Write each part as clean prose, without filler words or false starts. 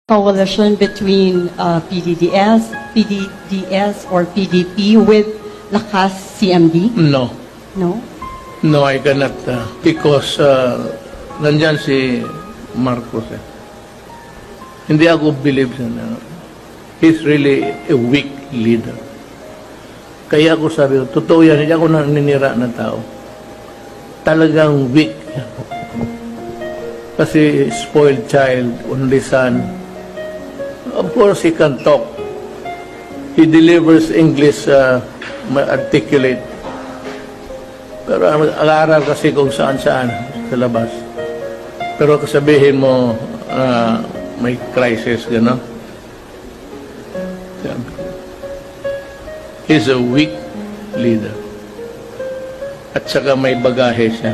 coalition between PDDS or PDP with Lakas CMD? No. No? No, I cannot. Because nandyan si Marcos. Hindi ako believe na he's really a weak leader. Kaya ako sabi ko, totoo yan, hindi ako naninira na tao. Talagang weak. Kasi spoiled child, only son. Of course, he can talk. He delivers English articulate. Pero ang aral kasi kung saan-saan sa labas. Pero kasabihin mo, may crisis, gano'n. He's a weak leader. At saka may bagahe siya.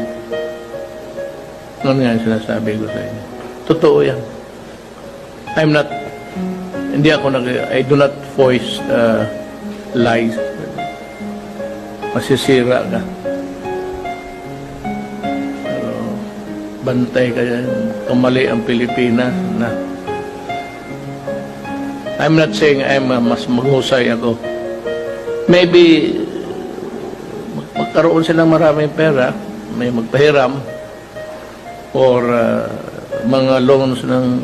Ano nga sinasabi ko sa inyo? Totoo yan. I do not voice lies. Masisira ka. Pero bantay ka yan. Kamali ang Pilipinas na. I'm not saying mas maghusay ako. Maybe magkaroon silang maraming pera, may magpahiram, or mga loans ng